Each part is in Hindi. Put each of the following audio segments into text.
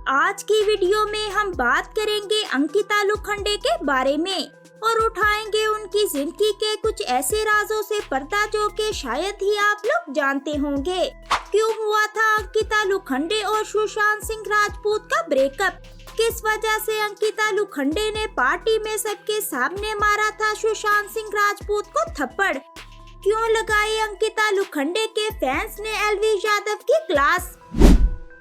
आज की वीडियो में हम बात करेंगे अंकिता लोखंडे के बारे में और उठाएंगे उनकी जिंदगी के कुछ ऐसे राजों से पर्दा जो कि शायद ही आप लोग जानते होंगे। क्यों हुआ था अंकिता लोखंडे और सुशांत सिंह राजपूत का ब्रेकअप? किस वजह से अंकिता लोखंडे ने पार्टी में सबके सामने मारा था सुशांत सिंह राजपूत को थप्पड़? क्यों लगाई अंकिता लोखंडे के फैंस ने एलविश यादव की क्लास?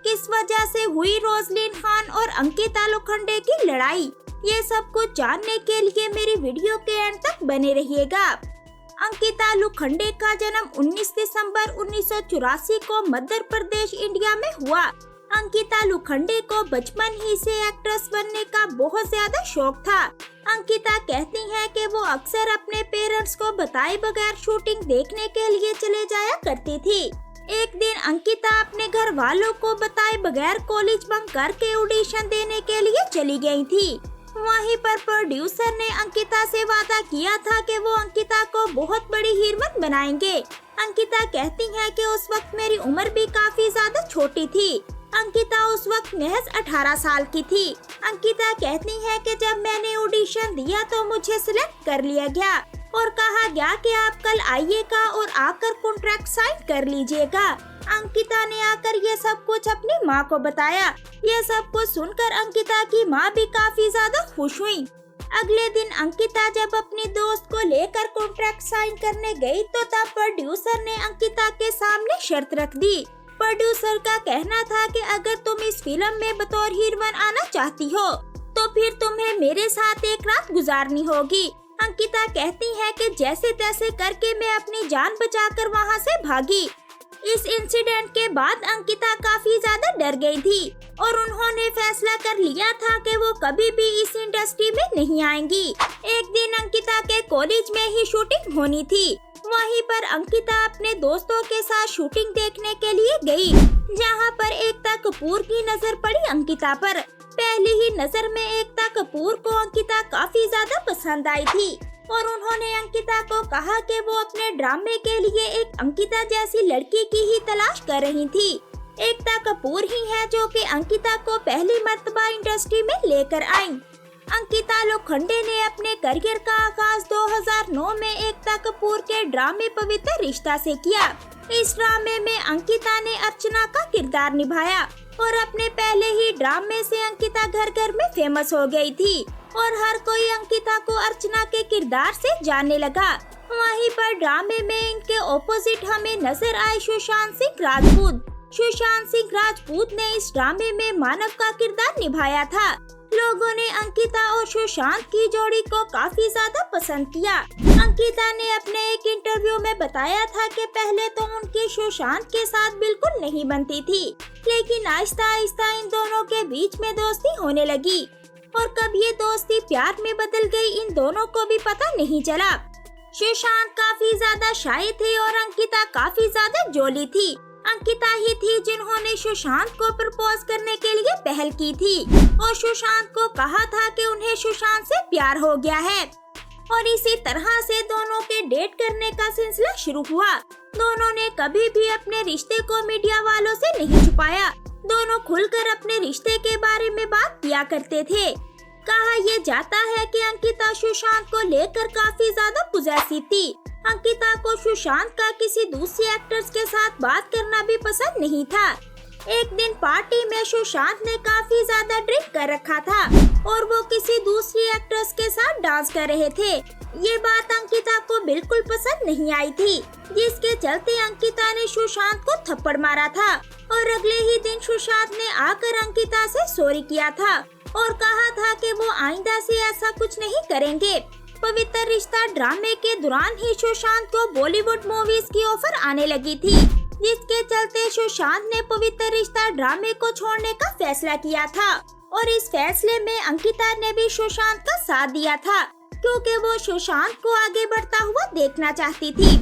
किस वजह से हुई रोजलिन खान और अंकिता लोखंडे की लड़ाई? ये सब कुछ जानने के लिए मेरी वीडियो के एंड तक बने रहिएगा। अंकिता लोखंडे का जन्म 19 दिसंबर 1984 को मध्य प्रदेश इंडिया में हुआ। अंकिता लोखंडे को बचपन ही से एक्ट्रेस बनने का बहुत ज्यादा शौक था। अंकिता कहती हैं कि वो अक्सर अपने पेरेंट्स को बताए बगैर शूटिंग देखने के लिए चले जाया करती थी। एक दिन अंकिता अपने घर वालों को बताए बगैर कॉलेज बंक करके ऑडिशन देने के लिए चली गई थी। वहीं पर प्रोड्यूसर ने अंकिता से वादा किया था कि वो अंकिता को बहुत बड़ी हीरोइन बनाएंगे। अंकिता कहती है कि उस वक्त मेरी उम्र भी काफी ज्यादा छोटी थी। अंकिता उस वक्त महज 18 साल की थी। अंकिता कहती है कि जब मैंने ऑडिशन दिया तो मुझे सिलेक्ट कर लिया गया और कहा गया कि आप कल आइएगा और आकर कॉन्ट्रैक्ट साइन कर लीजिएगा। अंकिता ने आकर ये सब कुछ अपनी माँ को बताया। ये सब कुछ सुनकर अंकिता की माँ भी काफी ज्यादा खुश हुई। अगले दिन अंकिता जब अपनी दोस्त को लेकर कॉन्ट्रैक्ट साइन करने गई तो तब प्रोड्यूसर ने अंकिता के सामने शर्त रख दी। प्रोड्यूसर का कहना था कि अगर तुम इस फिल्म में बतौर हीरोइन आना चाहती हो तो फिर तुम्हें मेरे साथ एक रात गुजारनी होगी। अंकिता कहती है कि जैसे तैसे करके मैं अपनी जान बचाकर वहां से भागी। इस इंसिडेंट के बाद अंकिता काफी ज्यादा डर गई थी और उन्होंने फैसला कर लिया था कि वो कभी भी इस इंडस्ट्री में नहीं आएंगी। एक दिन अंकिता के कॉलेज में ही शूटिंग होनी थी। वहीं पर अंकिता अपने दोस्तों के साथ शूटिंग देखने के लिए गई, जहां पर एकता कपूर की नजर पड़ी अंकिता पर। पहली ही नजर में एकता कपूर को अंकिता काफी ज्यादा पसंद आई थी और उन्होंने अंकिता को कहा कि वो अपने ड्रामे के लिए एक अंकिता जैसी लड़की की ही तलाश कर रही थी। एकता कपूर ही है जो कि अंकिता को पहली मर्तबा इंडस्ट्री में लेकर आई। अंकिता लोखंडे ने अपने करियर का आगाज 2009 में एकता कपूर के ड्रामे पवित्र रिश्ता से किया। इस ड्रामे में अंकिता ने अर्चना का किरदार निभाया और अपने पहले ही ड्रामे से अंकिता घर घर में फेमस हो गई थी और हर कोई अंकिता को अर्चना के किरदार से जानने लगा। वहीं पर ड्रामे में इनके ऑपोजिट हमें नजर आए सुशांत सिंह राजपूत। सुशांत सिंह राजपूत ने इस ड्रामे में मानव का किरदार निभाया था। लोगों ने अंकिता और सुशांत की जोड़ी को काफी ज्यादा पसंद किया। अंकिता ने अपने एक इंटरव्यू में बताया था कि पहले तो उनकी सुशांत के साथ बिल्कुल नहीं बनती थी, लेकिन आहिस्ता आहिस्ता इन दोनों के बीच में दोस्ती होने लगी और कब ये दोस्ती प्यार में बदल गई इन दोनों को भी पता नहीं चला। सुशांत काफी ज्यादा शाय थे और अंकिता काफी ज्यादा जोली थी। अंकिता ही थी जिन्होंने सुशांत को प्रपोज करने के लिए पहल की थी और सुशांत को कहा था कि उन्हें सुशांत से प्यार हो गया है और इसी तरह से दोनों के डेट करने का सिलसिला शुरू हुआ। दोनों ने कभी भी अपने रिश्ते को मीडिया वालों से नहीं छुपाया। दोनों खुलकर अपने रिश्ते के बारे में बात किया करते थे। कहा यह जाता है कि अंकिता सुशांत को लेकर काफी ज्यादा पॉजिटिव थी। अंकिता को सुशांत का किसी दूसरी एक्ट्रेस के साथ बात करना भी पसंद नहीं था। एक दिन पार्टी में सुशांत ने काफी ज्यादा ड्रिंक कर रखा था और वो किसी दूसरी एक्ट्रेस के साथ डांस कर रहे थे। ये बात अंकिता को बिल्कुल पसंद नहीं आई थी, जिसके चलते अंकिता ने सुशांत को थप्पड़ मारा था और अगले ही दिन सुशांत ने आकर अंकिता से सॉरी किया था और कहा था कि वो आइंदा से ऐसा कुछ नहीं करेंगे। पवित्र रिश्ता ड्रामे के दौरान ही सुशांत को बॉलीवुड मूवीज की ऑफर आने लगी थी, जिसके चलते सुशांत ने पवित्र रिश्ता ड्रामे को छोड़ने का फैसला किया था और इस फैसले में अंकिता ने भी सुशांत का साथ दिया था क्योंकि वो सुशांत को आगे बढ़ता हुआ देखना चाहती थी।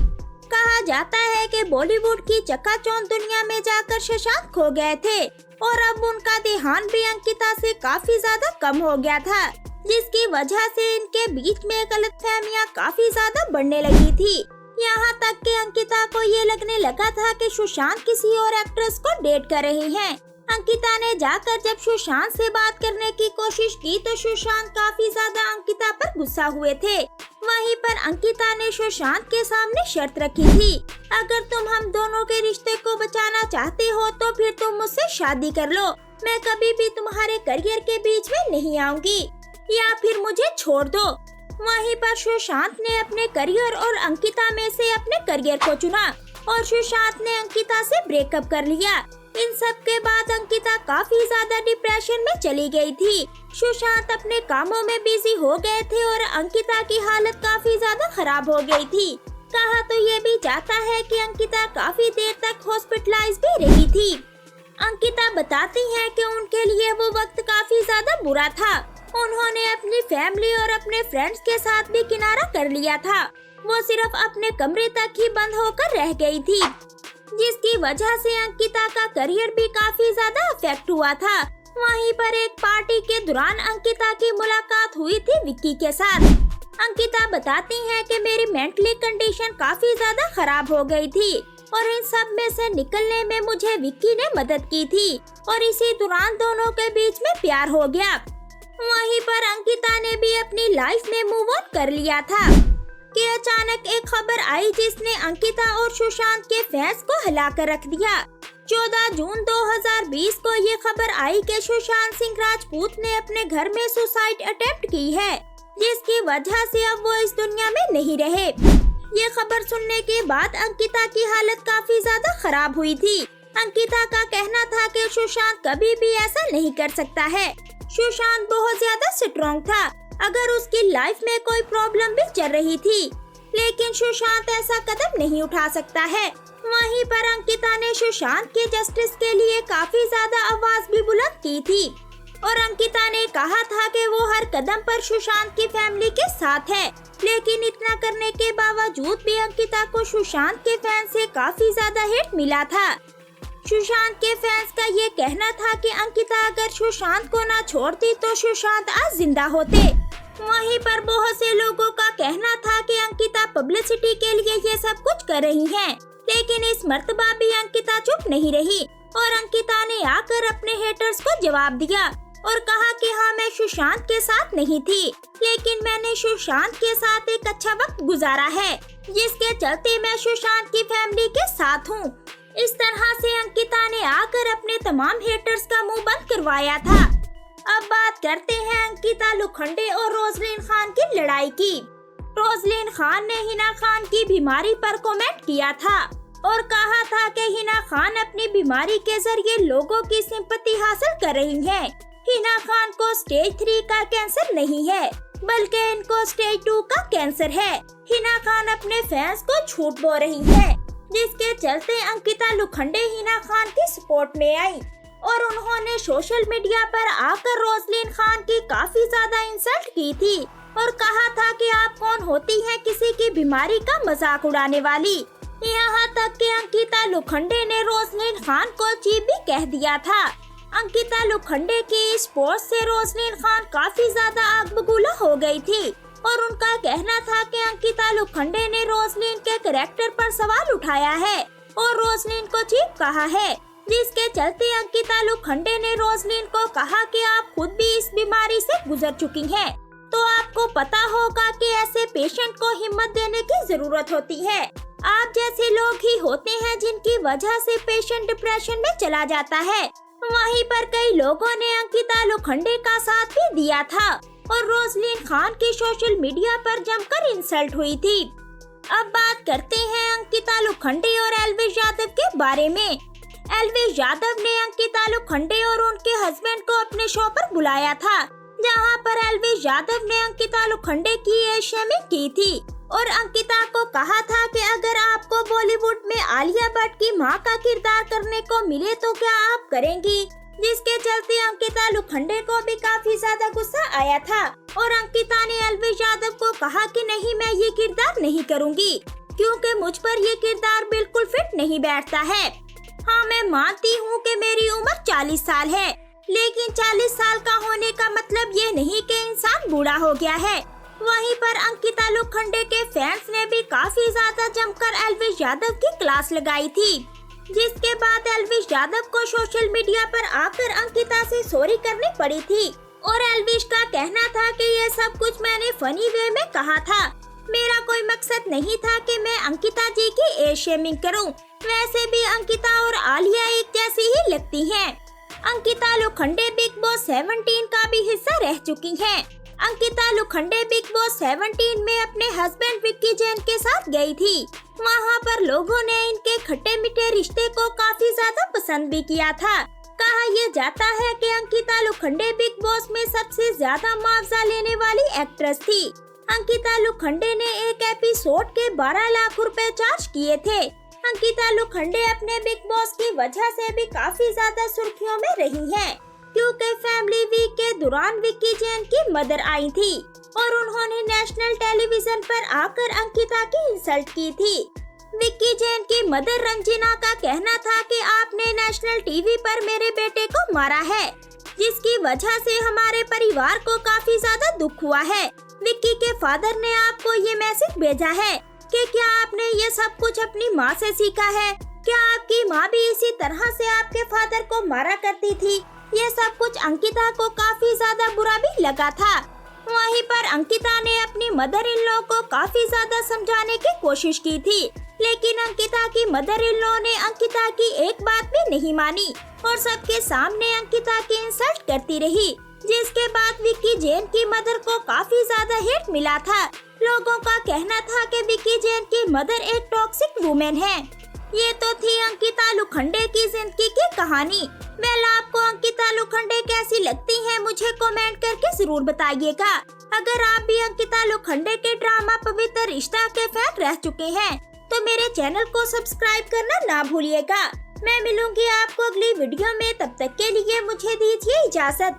कहा जाता है कि बॉलीवुड की चकाचौंध दुनिया में जाकर सुशांत खो गए थे और अब उनका ध्यान भी अंकिता से काफी ज्यादा कम हो गया था, जिसकी वजह से इनके बीच में गलतफहमियां काफी ज्यादा बढ़ने लगी थी। यहाँ तक कि अंकिता को ये लगने लगा था कि सुशांत किसी और एक्ट्रेस को डेट कर रहे हैं। अंकिता ने जाकर जब सुशांत से बात करने की कोशिश की तो सुशांत काफी ज्यादा अंकिता पर गुस्सा हुए थे। वहीं पर अंकिता ने सुशांत के सामने शर्त रखी थी, अगर तुम हम दोनों के रिश्ते को बचाना चाहते हो तो फिर तुम मुझसे शादी कर लो। मैं कभी भी तुम्हारे करियर के बीच में नहीं आऊंगी, या फिर मुझे छोड़ दो। वहीं पर सुशांत ने अपने करियर और अंकिता में से अपने करियर को चुना और सुशांत ने अंकिता से ब्रेकअप कर लिया। इन सब के बाद अंकिता काफी ज्यादा डिप्रेशन में चली गई थी। सुशांत अपने कामों में बिजी हो गए थे और अंकिता की हालत काफी ज्यादा खराब हो गई थी। कहा तो ये भी जाता है कि अंकिता काफी देर तक हॉस्पिटलाइज भी रही थी। अंकिता बताती है कि उनके लिए वो वक्त काफी ज्यादा बुरा था। उन्होंने अपनी फैमिली और अपने फ्रेंड्स के साथ भी किनारा कर लिया था। वो सिर्फ अपने कमरे तक ही बंद होकर रह गई थी, जिसकी वजह से अंकिता का करियर भी काफी ज्यादा अफेक्ट हुआ था। वहीं पर एक पार्टी के दौरान अंकिता की मुलाकात हुई थी विक्की के साथ। अंकिता बताती है कि मेरी मेंटली कंडीशन काफी ज्यादा खराब हो गई थी और इन सब में से निकलने में मुझे विक्की ने मदद की थी और इसी दौरान दोनों के बीच में प्यार हो गया। वहीं पर अंकिता ने भी अपनी लाइफ में मूव ऑन कर लिया था कि अचानक एक खबर आई जिसने अंकिता और सुशांत के फैंस को हिला कर रख दिया। 14 जून 2020 को ये खबर आई कि सुशांत सिंह राजपूत ने अपने घर में सुसाइड अटेम्प्ट की है, जिसकी वजह से अब वो इस दुनिया में नहीं रहे। ये खबर सुनने के बाद अंकिता की हालत काफी ज्यादा खराब हुई थी। अंकिता का कहना था कि सुशांत कभी भी ऐसा नहीं कर सकता है। सुशांत बहुत ज्यादा स्ट्रॉन्ग था अगर उसकी लाइफ में कोई प्रॉब्लम भी चल रही थी, लेकिन सुशांत ऐसा कदम नहीं उठा सकता है। वहीं पर अंकिता ने सुशांत के जस्टिस के लिए काफी ज्यादा आवाज भी बुलंद की थी और अंकिता ने कहा था कि वो हर कदम पर सुशांत की फैमिली के साथ है। लेकिन इतना करने के बावजूद भी अंकिता को सुशांत के फैंस से काफी ज्यादा हेट मिला था। सुशांत के फैंस का ये कहना था कि अंकिता अगर सुशांत को ना छोड़ती तो सुशांत आज जिंदा होते। वहीं पर बहुत से लोगों का कहना था कि अंकिता पब्लिसिटी के लिए ये सब कुछ कर रही हैं, लेकिन इस मर्तबा भी अंकिता चुप नहीं रही और अंकिता ने आकर अपने हेटर्स को जवाब दिया और कहा कि हाँ, मैं सुशांत के साथ नहीं थी, लेकिन मैंने सुशांत के साथ एक अच्छा वक्त गुजारा है, जिसके चलते मैं सुशांत की फैमिली के साथ हूँ। इस तरह से अंकिता ने आकर अपने तमाम हेटर्स का मुंह बंद करवाया था। अब बात करते हैं अंकिता लोखंडे और रोजलिन खान की लड़ाई की। रोजलिन खान ने हिना खान की बीमारी पर कमेंट किया था और कहा था कि हिना खान अपनी बीमारी के जरिए लोगों की सिंपैथी हासिल कर रही हैं। हिना खान को स्टेज 3 का कैंसर नहीं है, बल्कि इनको स्टेज 2 का कैंसर है। हिना खान अपने फैंस को झूठ बोल रही है, जिसके चलते अंकिता लोखंडे हिना खान की सपोर्ट में आई और उन्होंने सोशल मीडिया पर आकर रोजलिन खान की काफी ज्यादा इंसल्ट की थी और कहा था कि आप कौन होती हैं किसी की बीमारी का मजाक उड़ाने वाली। यहाँ तक कि अंकिता लोखंडे ने रोजलिन खान को चीप भी कह दिया था। अंकिता लोखंडे की इस पोस्ट से रोजलिन खान काफी ज्यादा आग बबूला हो गई थी और उनका कहना था कि अंकिता लोखंडे ने रोजलिन के कैरेक्टर पर सवाल उठाया है और रोजलिन को चीप कहा है, जिसके चलते अंकिता लोखंडे ने रोजलिन को कहा कि आप खुद भी इस बीमारी से गुजर चुकी हैं, तो आपको पता होगा कि ऐसे पेशेंट को हिम्मत देने की जरूरत होती है। आप जैसे लोग ही होते हैं जिनकी वजह से पेशेंट डिप्रेशन में चला जाता है। वहीं पर कई लोगों ने अंकिता लोखंडे का साथ भी दिया था और रोजलिन खान की सोशल मीडिया पर जमकर इंसल्ट हुई थी। अब बात करते हैं अंकिता लोखंडे और एल्विश यादव के बारे में। एल्विश यादव ने अंकिता लोखंडे और उनके हस्बैंड को अपने शो पर बुलाया था, जहां पर एल्विश यादव ने अंकिता लोखंडे की एज शेमिंग की थी और अंकिता को कहा था कि अगर आपको बॉलीवुड में आलिया भट्ट की मां का किरदार करने को मिले तो क्या आप करेंगी, जिसके चलते अंकिता लोखंडे को भी काफी ज्यादा गुस्सा आया था और अंकिता ने एल्विश यादव को कहा कि नहीं, मैं ये किरदार नहीं करूंगी क्योंकि मुझ पर ये किरदार बिल्कुल फिट नहीं बैठता है। हाँ, मैं मानती हूँ कि मेरी उम्र 40 साल है, लेकिन 40 साल का होने का मतलब ये नहीं कि इंसान बूढ़ा हो गया है। वहीं पर अंकिता लोखंडे के फैंस ने भी काफी ज्यादा जमकर एल्विश यादव की क्लास लगाई थी। जिसके बाद एल्विश यादव को सोशल मीडिया पर आकर अंकिता से सॉरी करनी पड़ी थी और एल्विश का कहना था कि ये सब कुछ मैंने फनी वे में कहा था। मेरा कोई मकसद नहीं था कि मैं अंकिता जी की एज शेमिंग करूं। वैसे भी अंकिता और आलिया एक जैसी ही लगती हैं। अंकिता लोखंडे बिग बॉस 17 का भी हिस्सा रह चुकी हैं। अंकिता लोखंडे बिग बॉस 17 में अपने हस्बैंड विक्की जैन के साथ गई थी। वहां पर लोगों ने इनके खट्टे मीठे रिश्ते को काफी ज्यादा पसंद भी किया था। कहा यह जाता है कि अंकिता लोखंडे बिग बॉस में सबसे ज्यादा मुआवजा लेने वाली एक्ट्रेस थी। अंकिता लोखंडे ने एक एपिसोड के 12 लाख रुपए चार्ज किए थे। अंकिता लोखंडे अपने बिग बॉस की वजह से भी काफी ज्यादा सुर्खियों में रही हैं, क्योंकि फैमिली वीक के दौरान विक्की जैन की मदर आई थी और उन्होंने नेशनल टेलीविजन पर आकर अंकिता की इंसल्ट की थी। विक्की जैन की मदर रंजना का कहना था कि आपने नेशनल टीवी पर मेरे बेटे को मारा है, जिसकी वजह से हमारे परिवार को काफी ज्यादा दुख हुआ है। विक्की के फादर ने आपको ये मैसेज भेजा है कि क्या आपने ये सब कुछ अपनी माँ से सीखा है? क्या आपकी माँ भी इसी तरह से आपके फादर को मारा करती थी? ये सब कुछ अंकिता को काफी ज्यादा बुरा भी लगा था। वहीं पर अंकिता ने अपनी मदर इन लॉ को काफी ज्यादा समझाने की कोशिश की थी, लेकिन अंकिता की मदर इन लॉ ने अंकिता की एक बात भी नहीं मानी और सबके सामने अंकिता की इंसल्ट करती रही, जिसके बाद विक्की जैन की मदर को काफी ज्यादा हेट मिला था। लोगों का कहना था कि विक्की जैन की मदर एक टॉक्सिक वुमेन है। ये तो थी अंकिता लोखंडे की जिंदगी की कहानी। वेल, आपको अंकिता लोखंडे कैसी लगती हैं मुझे कमेंट करके जरूर बताइएगा। अगर आप भी अंकिता लोखंडे के ड्रामा पवित्र रिश्ता के फैन रह चुके हैं तो मेरे चैनल को सब्सक्राइब करना ना भूलिएगा। मैं मिलूंगी आपको अगली वीडियो में, तब तक के लिए मुझे दीजिए इजाजत।